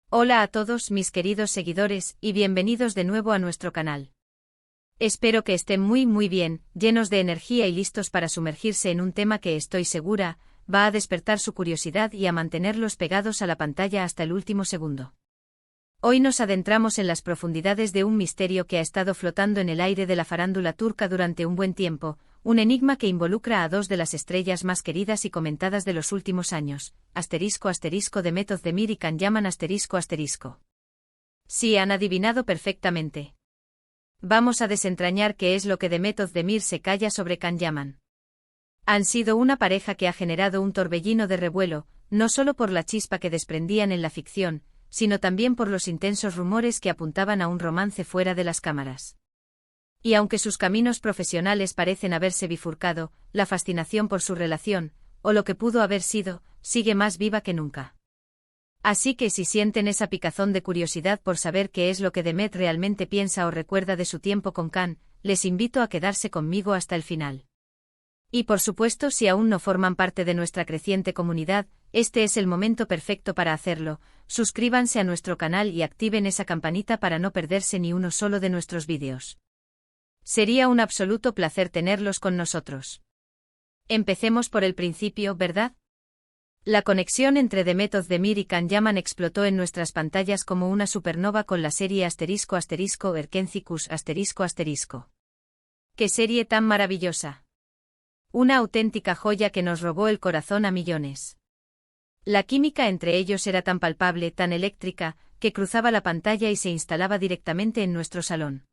Hola a todos mis queridos seguidores y bienvenidos de nuevo a nuestro canal. Espero que estén muy bien, llenos de energía y listos para sumergirse en un tema que estoy segura va a despertar su curiosidad y a mantenerlos pegados a la pantalla hasta el último segundo. Hoy nos adentramos en las profundidades de un misterio que ha estado flotando en el aire de la farándula turca durante un buen tiempo, un enigma que involucra a dos de las estrellas más queridas y comentadas de los últimos años, Demet Özdemir y Can Yaman. Sí, han adivinado perfectamente. Vamos a desentrañar qué es lo que Demet Özdemir se calla sobre Can Yaman. Han sido una pareja que ha generado un torbellino de revuelo, no solo por la chispa que desprendían en la ficción, sino también por los intensos rumores que apuntaban a un romance fuera de las cámaras. Y aunque sus caminos profesionales parecen haberse bifurcado, la fascinación por su relación, o lo que pudo haber sido, sigue más viva que nunca. Así que si sienten esa picazón de curiosidad por saber qué es lo que Demet realmente piensa o recuerda de su tiempo con Can, les invito a quedarse conmigo hasta el final. Y por supuesto, si aún no forman parte de nuestra creciente comunidad, este es el momento perfecto para hacerlo. Suscríbanse a nuestro canal y activen esa campanita para no perderse ni uno solo de nuestros vídeos. Sería un absoluto placer tenerlos con nosotros. Empecemos por el principio, ¿verdad? La conexión entre Demet Özdemir y Can Yaman explotó en nuestras pantallas como una supernova con la serie Erkencikus ***. ¡Qué serie tan maravillosa! Una auténtica joya que nos robó el corazón a millones. La química entre ellos era tan palpable, tan eléctrica, que cruzaba la pantalla y se instalaba directamente en nuestro salón.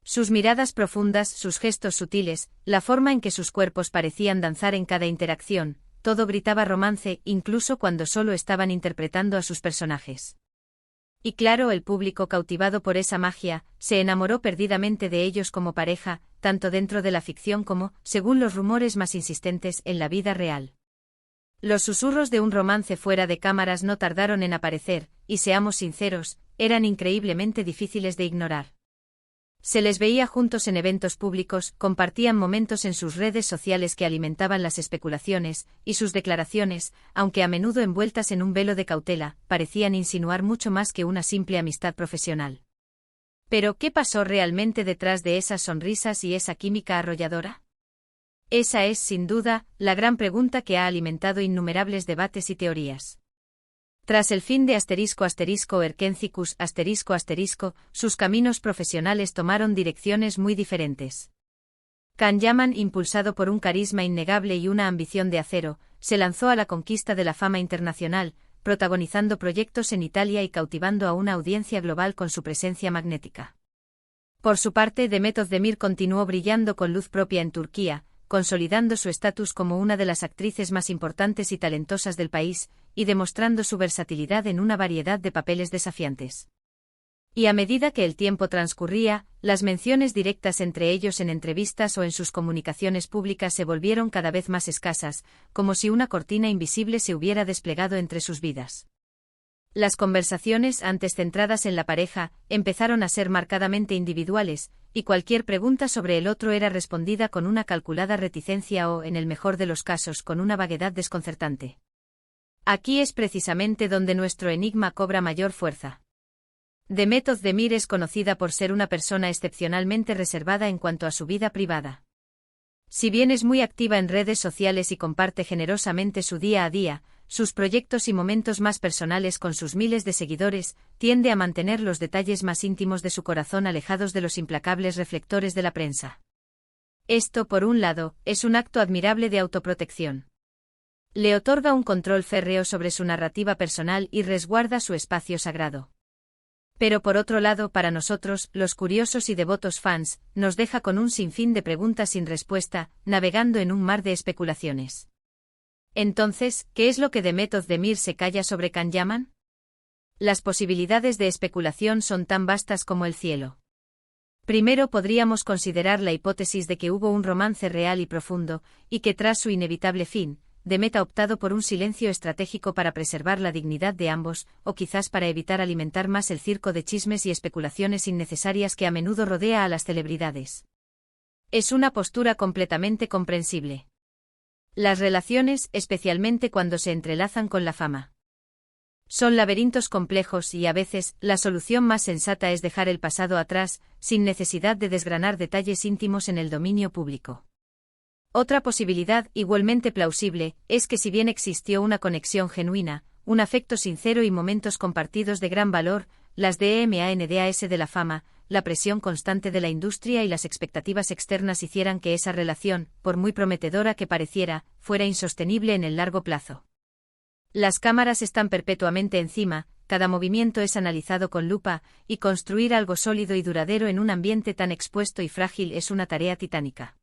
Sus miradas profundas, sus gestos sutiles, la forma en que sus cuerpos parecían danzar en cada interacción, todo gritaba romance, incluso cuando solo estaban interpretando a sus personajes. Y claro, el público, cautivado por esa magia, se enamoró perdidamente de ellos como pareja, tanto dentro de la ficción como, según los rumores más insistentes, en la vida real. Los susurros de un romance fuera de cámaras no tardaron en aparecer, y seamos sinceros, eran increíblemente difíciles de ignorar. Se les veía juntos en eventos públicos, compartían momentos en sus redes sociales que alimentaban las especulaciones, y sus declaraciones, aunque a menudo envueltas en un velo de cautela, parecían insinuar mucho más que una simple amistad profesional. Pero, ¿qué pasó realmente detrás de esas sonrisas y esa química arrolladora? Esa es, sin duda, la gran pregunta que ha alimentado innumerables debates y teorías. Tras el fin de Erkencikus ***, sus caminos profesionales tomaron direcciones muy diferentes. Can Yaman, impulsado por un carisma innegable y una ambición de acero, se lanzó a la conquista de la fama internacional, protagonizando proyectos en Italia y cautivando a una audiencia global con su presencia magnética. Por su parte, Demet Özdemir continuó brillando con luz propia en Turquía, consolidando su estatus como una de las actrices más importantes y talentosas del país, y demostrando su versatilidad en una variedad de papeles desafiantes. Y a medida que el tiempo transcurría, las menciones directas entre ellos en entrevistas o en sus comunicaciones públicas se volvieron cada vez más escasas, como si una cortina invisible se hubiera desplegado entre sus vidas. Las conversaciones, antes centradas en la pareja, empezaron a ser marcadamente individuales, y cualquier pregunta sobre el otro era respondida con una calculada reticencia o, en el mejor de los casos, con una vaguedad desconcertante. Aquí es precisamente donde nuestro enigma cobra mayor fuerza. Demet Özdemir es conocida por ser una persona excepcionalmente reservada en cuanto a su vida privada. Si bien es muy activa en redes sociales y comparte generosamente su día a día, sus proyectos y momentos más personales con sus miles de seguidores, tiende a mantener los detalles más íntimos de su corazón alejados de los implacables reflectores de la prensa. Esto, por un lado, es un acto admirable de autoprotección. Le otorga un control férreo sobre su narrativa personal y resguarda su espacio sagrado. Pero por otro lado, para nosotros, los curiosos y devotos fans, nos deja con un sinfín de preguntas sin respuesta, navegando en un mar de especulaciones. Entonces, ¿qué es lo que Demet Özdemir se calla sobre Can Yaman? Las posibilidades de especulación son tan vastas como el cielo. Primero podríamos considerar la hipótesis de que hubo un romance real y profundo, y que tras su inevitable fin, Demet ha optado por un silencio estratégico para preservar la dignidad de ambos, o quizás para evitar alimentar más el circo de chismes y especulaciones innecesarias que a menudo rodea a las celebridades. Es una postura completamente comprensible. Las relaciones, especialmente cuando se entrelazan con la fama, Son laberintos complejos y a veces, la solución más sensata es dejar el pasado atrás, sin necesidad de desgranar detalles íntimos en el dominio público. Otra posibilidad, igualmente plausible, es que si bien existió una conexión genuina, un afecto sincero y momentos compartidos de gran valor, las demandas de la fama, la presión constante de la industria y las expectativas externas hicieran que esa relación, por muy prometedora que pareciera, fuera insostenible en el largo plazo. Las cámaras están perpetuamente encima, cada movimiento es analizado con lupa, y construir algo sólido y duradero en un ambiente tan expuesto y frágil es una tarea titánica.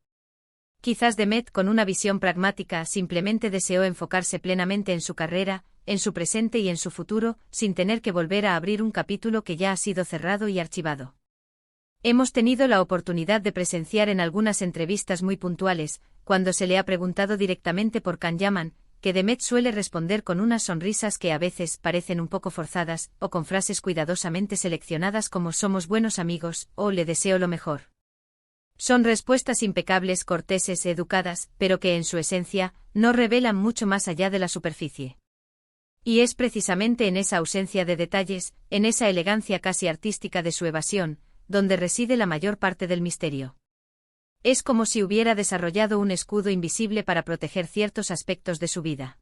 Quizás Demet, con una visión pragmática, simplemente deseó enfocarse plenamente en su carrera, en su presente y en su futuro, sin tener que volver a abrir un capítulo que ya ha sido cerrado y archivado. Hemos tenido la oportunidad de presenciar en algunas entrevistas muy puntuales, cuando se le ha preguntado directamente por Kanyaman, que Demet suele responder con unas sonrisas que a veces parecen un poco forzadas, o con frases cuidadosamente seleccionadas como «somos buenos amigos» o «le deseo lo mejor». Son respuestas impecables, corteses, educadas, pero que en su esencia, no revelan mucho más allá de la superficie. Y es precisamente en esa ausencia de detalles, en esa elegancia casi artística de su evasión, donde reside la mayor parte del misterio. Es como si hubiera desarrollado un escudo invisible para proteger ciertos aspectos de su vida.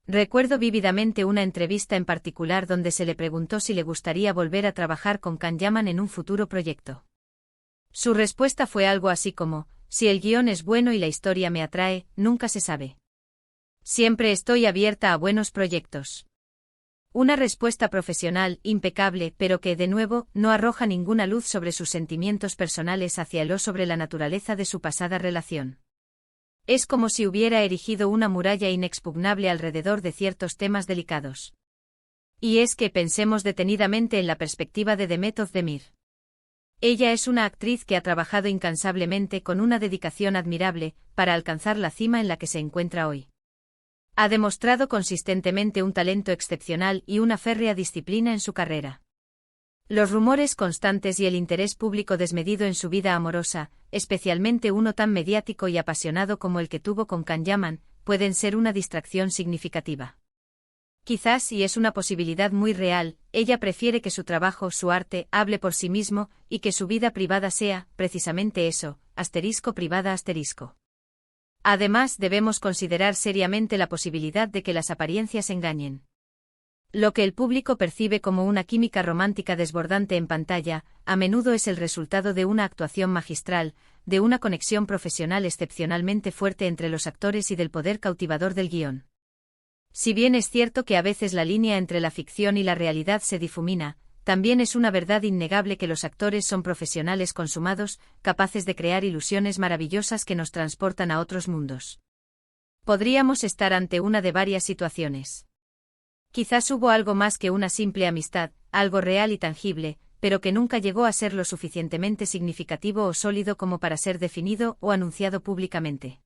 Recuerdo vívidamente una entrevista en particular donde se le preguntó si le gustaría volver a trabajar con Kanyaman en un futuro proyecto. Su respuesta fue algo así como: si el guión es bueno y la historia me atrae, nunca se sabe. Siempre estoy abierta a buenos proyectos. Una respuesta profesional, impecable, pero que, de nuevo, no arroja ninguna luz sobre sus sentimientos personales hacia él o sobre la naturaleza de su pasada relación. Es como si hubiera erigido una muralla inexpugnable alrededor de ciertos temas delicados. Y es que pensemos detenidamente en la perspectiva de Demet Özdemir. Ella es una actriz que ha trabajado incansablemente con una dedicación admirable, para alcanzar la cima en la que se encuentra hoy. Ha demostrado consistentemente un talento excepcional y una férrea disciplina en su carrera. Los rumores constantes y el interés público desmedido en su vida amorosa, especialmente uno tan mediático y apasionado como el que tuvo con Kanyaman, pueden ser una distracción significativa. Quizás, y es una posibilidad muy real, ella prefiere que su trabajo, su arte, hable por sí mismo, y que su vida privada sea, precisamente eso, *privada*. Además, debemos considerar seriamente la posibilidad de que las apariencias engañen. Lo que el público percibe como una química romántica desbordante en pantalla, a menudo es el resultado de una actuación magistral, de una conexión profesional excepcionalmente fuerte entre los actores y del poder cautivador del guión. Si bien es cierto que a veces la línea entre la ficción y la realidad se difumina, también es una verdad innegable que los actores son profesionales consumados, capaces de crear ilusiones maravillosas que nos transportan a otros mundos. Podríamos estar ante una de varias situaciones. Quizás hubo algo más que una simple amistad, algo real y tangible, pero que nunca llegó a ser lo suficientemente significativo o sólido como para ser definido o anunciado públicamente.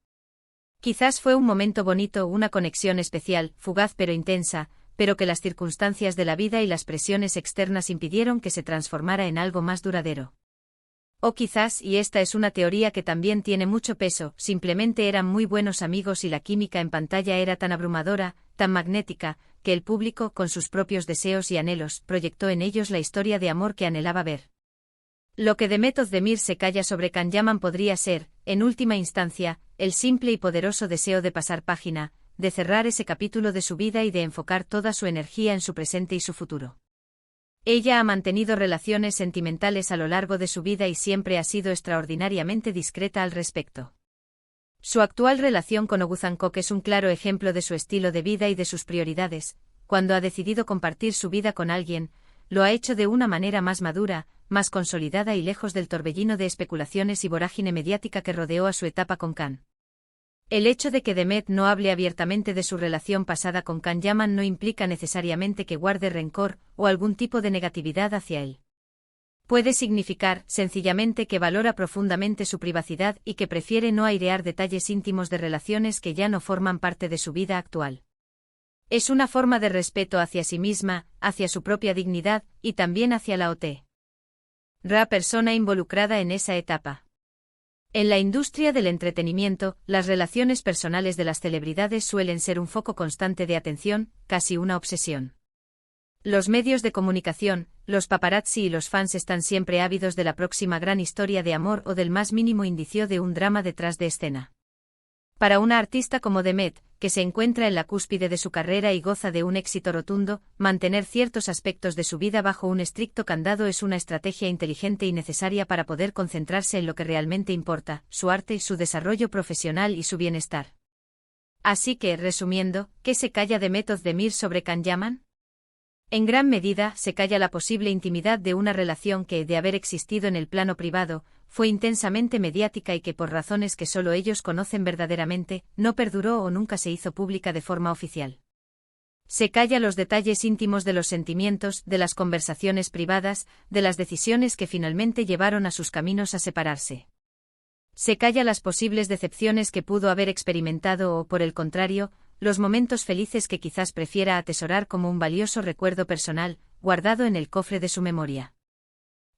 Quizás fue un momento bonito, una conexión especial, fugaz pero intensa, pero que las circunstancias de la vida y las presiones externas impidieron que se transformara en algo más duradero. O quizás, y esta es una teoría que también tiene mucho peso, simplemente eran muy buenos amigos y la química en pantalla era tan abrumadora, tan magnética, que el público, con sus propios deseos y anhelos, proyectó en ellos la historia de amor que anhelaba ver. Lo que Demet Özdemir se calla sobre Kanyaman podría ser, en última instancia, el simple y poderoso deseo de pasar página, de cerrar ese capítulo de su vida y de enfocar toda su energía en su presente y su futuro. Ella ha mantenido relaciones sentimentales a lo largo de su vida y siempre ha sido extraordinariamente discreta al respecto. Su actual relación con Oguzhan Koç es un claro ejemplo de su estilo de vida y de sus prioridades. Cuando ha decidido compartir su vida con alguien, lo ha hecho de una manera más madura, más consolidada y lejos del torbellino de especulaciones y vorágine mediática que rodeó a su etapa con Kan. El hecho de que Demet no hable abiertamente de su relación pasada con Kanyaman no implica necesariamente que guarde rencor o algún tipo de negatividad hacia él. Puede significar, sencillamente, que valora profundamente su privacidad y que prefiere no airear detalles íntimos de relaciones que ya no forman parte de su vida actual. Es una forma de respeto hacia sí misma, hacia su propia dignidad, y también hacia la otra persona involucrada en esa etapa. En la industria del entretenimiento, las relaciones personales de las celebridades suelen ser un foco constante de atención, casi una obsesión. Los medios de comunicación, los paparazzi y los fans están siempre ávidos de la próxima gran historia de amor o del más mínimo indicio de un drama detrás de escena. Para una artista como Demet, que se encuentra en la cúspide de su carrera y goza de un éxito rotundo, mantener ciertos aspectos de su vida bajo un estricto candado es una estrategia inteligente y necesaria para poder concentrarse en lo que realmente importa, su arte, su desarrollo profesional y su bienestar. Así que, resumiendo, ¿qué se calla Demet Özdemir sobre Can Yaman? En gran medida, se calla la posible intimidad de una relación que, de haber existido en el plano privado, fue intensamente mediática y que por razones que solo ellos conocen verdaderamente, no perduró o nunca se hizo pública de forma oficial. Se calla los detalles íntimos de los sentimientos, de las conversaciones privadas, de las decisiones que finalmente llevaron a sus caminos a separarse. Se calla las posibles decepciones que pudo haber experimentado o, por el contrario, los momentos felices que quizás prefiera atesorar como un valioso recuerdo personal, guardado en el cofre de su memoria.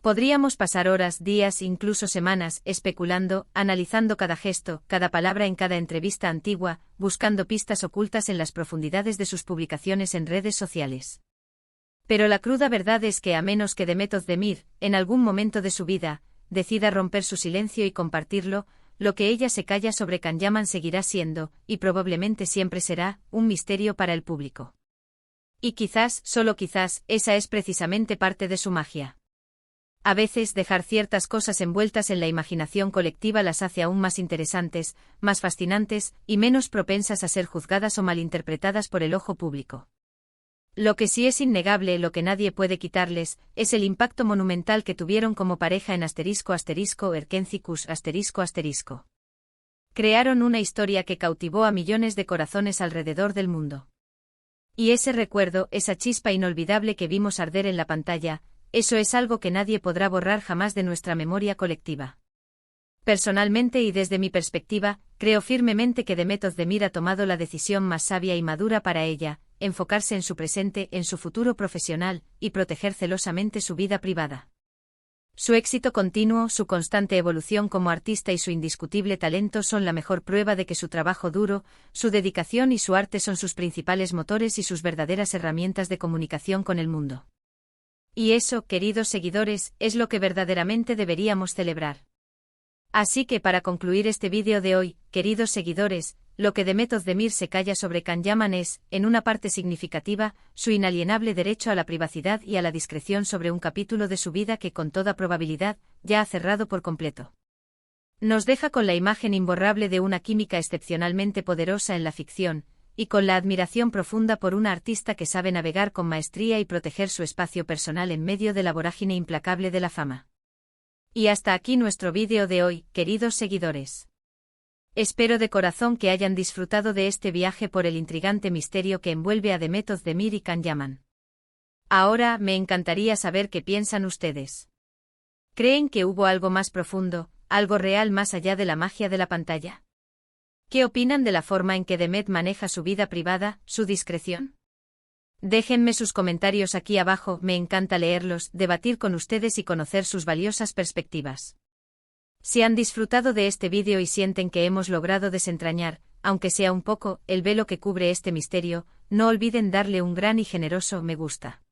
Podríamos pasar horas, días, incluso semanas, especulando, analizando cada gesto, cada palabra en cada entrevista antigua, buscando pistas ocultas en las profundidades de sus publicaciones en redes sociales. Pero la cruda verdad es que a menos que Demet Özdemir, en algún momento de su vida, decida romper su silencio y compartirlo, lo que ella se calla sobre Can Yaman seguirá siendo, y probablemente siempre será, un misterio para el público. Y quizás, solo quizás, esa es precisamente parte de su magia. A veces dejar ciertas cosas envueltas en la imaginación colectiva las hace aún más interesantes, más fascinantes, y menos propensas a ser juzgadas o malinterpretadas por el ojo público. Lo que sí es innegable, lo que nadie puede quitarles, es el impacto monumental que tuvieron como pareja en **Erkencicus**. Crearon una historia que cautivó a millones de corazones alrededor del mundo. Y ese recuerdo, esa chispa inolvidable que vimos arder en la pantalla, eso es algo que nadie podrá borrar jamás de nuestra memoria colectiva. Personalmente y desde mi perspectiva, creo firmemente que Demet Özdemir ha tomado la decisión más sabia y madura para ella, enfocarse en su presente, en su futuro profesional, y proteger celosamente su vida privada. Su éxito continuo, su constante evolución como artista y su indiscutible talento son la mejor prueba de que su trabajo duro, su dedicación y su arte son sus principales motores y sus verdaderas herramientas de comunicación con el mundo. Y eso, queridos seguidores, es lo que verdaderamente deberíamos celebrar. Así que para concluir este vídeo de hoy, queridos seguidores, lo que Demet Özdemir se calla sobre Can Yaman es, en una parte significativa, su inalienable derecho a la privacidad y a la discreción sobre un capítulo de su vida que con toda probabilidad, ya ha cerrado por completo. Nos deja con la imagen imborrable de una química excepcionalmente poderosa en la ficción, y con la admiración profunda por una artista que sabe navegar con maestría y proteger su espacio personal en medio de la vorágine implacable de la fama. Y hasta aquí nuestro vídeo de hoy, queridos seguidores. Espero de corazón que hayan disfrutado de este viaje por el intrigante misterio que envuelve a Demet Özdemir y Can Yaman. Ahora, me encantaría saber qué piensan ustedes. ¿Creen que hubo algo más profundo, algo real más allá de la magia de la pantalla? ¿Qué opinan de la forma en que Demet maneja su vida privada, su discreción? Déjenme sus comentarios aquí abajo, me encanta leerlos, debatir con ustedes y conocer sus valiosas perspectivas. Si han disfrutado de este vídeo y sienten que hemos logrado desentrañar, aunque sea un poco, el velo que cubre este misterio, no olviden darle un gran y generoso me gusta.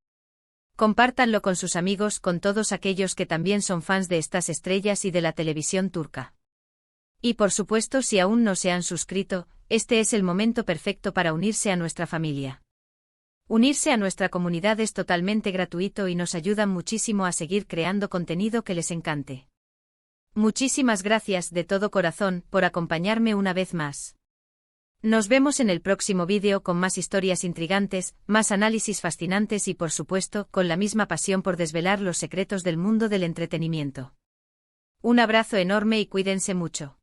Compártanlo con sus amigos, con todos aquellos que también son fans de estas estrellas y de la televisión turca. Y por supuesto, si aún no se han suscrito, este es el momento perfecto para unirse a nuestra familia. Unirse a nuestra comunidad es totalmente gratuito y nos ayudan muchísimo a seguir creando contenido que les encante. Muchísimas gracias de todo corazón por acompañarme una vez más. Nos vemos en el próximo vídeo con más historias intrigantes, más análisis fascinantes y por supuesto, con la misma pasión por desvelar los secretos del mundo del entretenimiento. Un abrazo enorme y cuídense mucho.